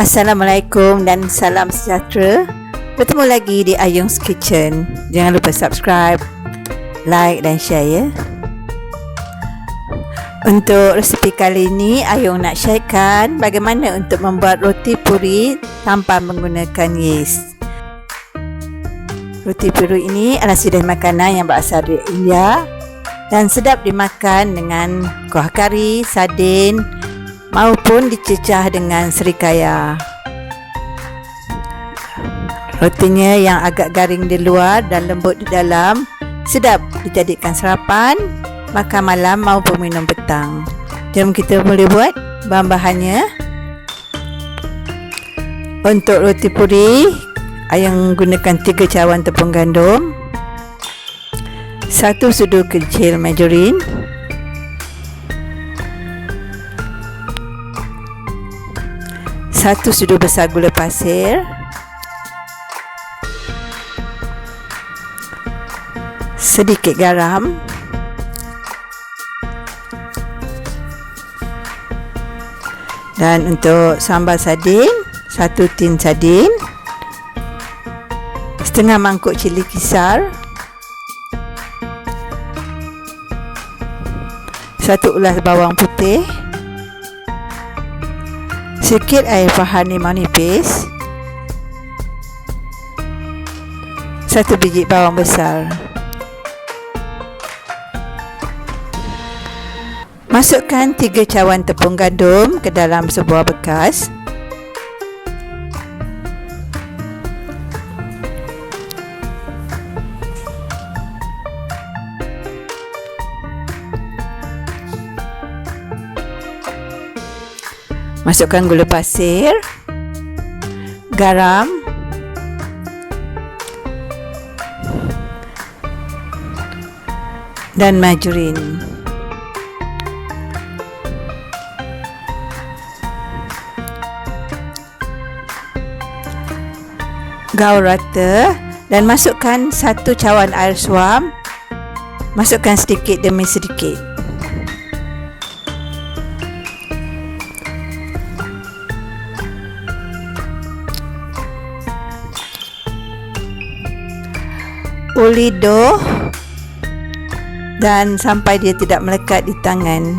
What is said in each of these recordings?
Assalamualaikum dan salam sejahtera. Bertemu lagi di Ayung's Kitchen. Jangan lupa subscribe, like dan share ya. Untuk resipi kali ini, Ayung nak sharekan bagaimana untuk membuat roti puri tanpa menggunakan yeast. Roti puri ini adalah jenis makanan yang berasal dari India dan sedap dimakan dengan kuah kari, sardin maupun dicecah dengan serikaya. Rotinya yang agak garing di luar dan lembut di dalam, sedap dijadikan sarapan, makan malam maupun minum petang. Jom kita boleh buat bahan-bahannya. Untuk roti puri, Ayung gunakan 3 cawan tepung gandum, 1 sudu kecil margarin, 1 sudu besar gula pasir, sedikit garam, dan untuk sambal sardin, 1 tin sardin, setengah mangkuk cili kisar, 1 ulas bawang putih, sikit air paha limau nipis, 1 biji bawang besar. Masukkan 3 cawan tepung gandum ke dalam sebuah bekas. Masukkan gula pasir, garam, dan margarin. Gaul rata dan masukkan 1 cawan air suam. Masukkan sedikit demi sedikit. Uli dough dan sampai dia tidak melekat di tangan.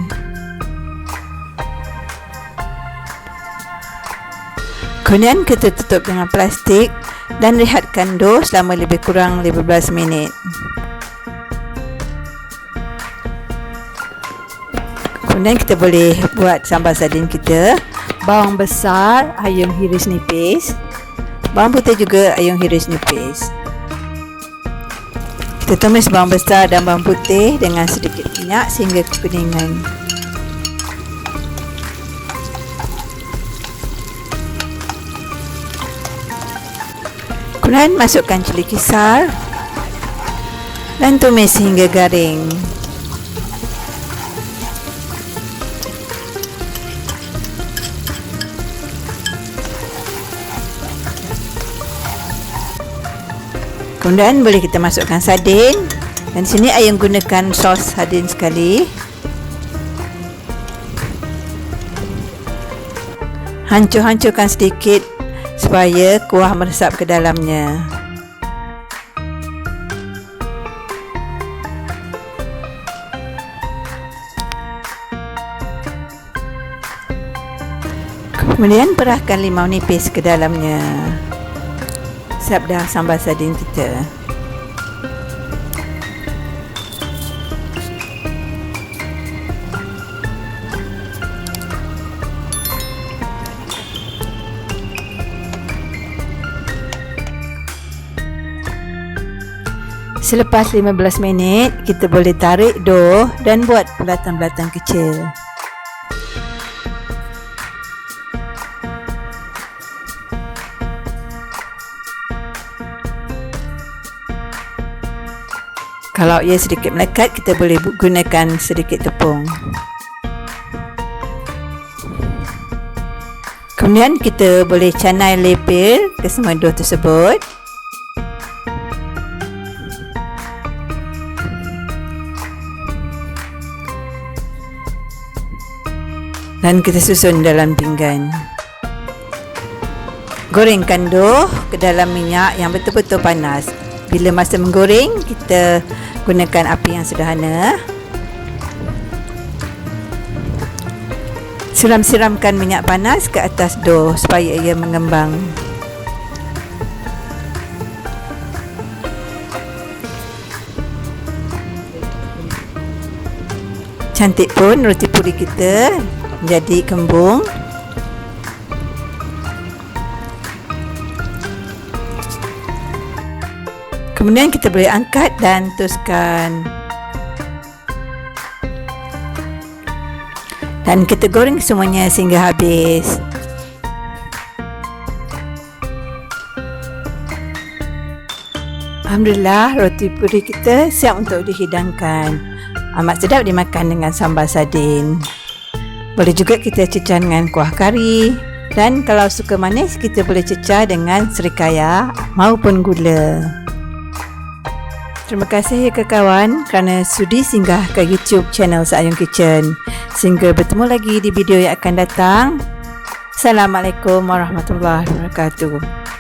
Kemudian kita tutup dengan plastik dan rehatkan dough selama lebih kurang 15 minit. Kemudian kita boleh buat sambal sardin kita. Bawang besar Ayung hiris nipis, bawang putih juga Ayung hiris nipis. Kita tumis bawang besar dan bawang putih dengan sedikit minyak sehingga kekuningan. Kemudian masukkan cili kisar dan tumis hingga garing. Kemudian boleh kita masukkan sardin, dan sini Ayung gunakan sos sardin sekali. Hancur-hancurkan sedikit supaya kuah meresap ke dalamnya. Kemudian perahkan limau nipis ke dalamnya. Siap dah sambal sardin kita. Selepas 15 minit, kita boleh tarik dough dan buat bulatan-bulatan kecil. Kalau ia sedikit melekat, kita boleh gunakan sedikit tepung. Kemudian kita boleh canai lepir ke semua dough tersebut. Dan kita susun dalam pinggan. Gorengkan dough ke dalam minyak yang betul-betul panas. Bila masa menggoreng, kita gunakan api yang sederhana. Siram-siramkan minyak panas ke atas dough supaya ia mengembang. Cantik pun roti puri kita jadi kembung. Kemudian kita boleh angkat dan toskan. Dan kita goreng semuanya sehingga habis. Alhamdulillah, roti puri kita siap untuk dihidangkan. Amat sedap dimakan dengan sambal sardin. Boleh juga kita cecah dengan kuah kari. Dan kalau suka manis, kita boleh cecah dengan serikaya maupun gula. Terima kasih ya kawan kerana sudi singgah ke YouTube channel Seayong Kitchen. Sehingga bertemu lagi di video yang akan datang. Assalamualaikum warahmatullahi wabarakatuh.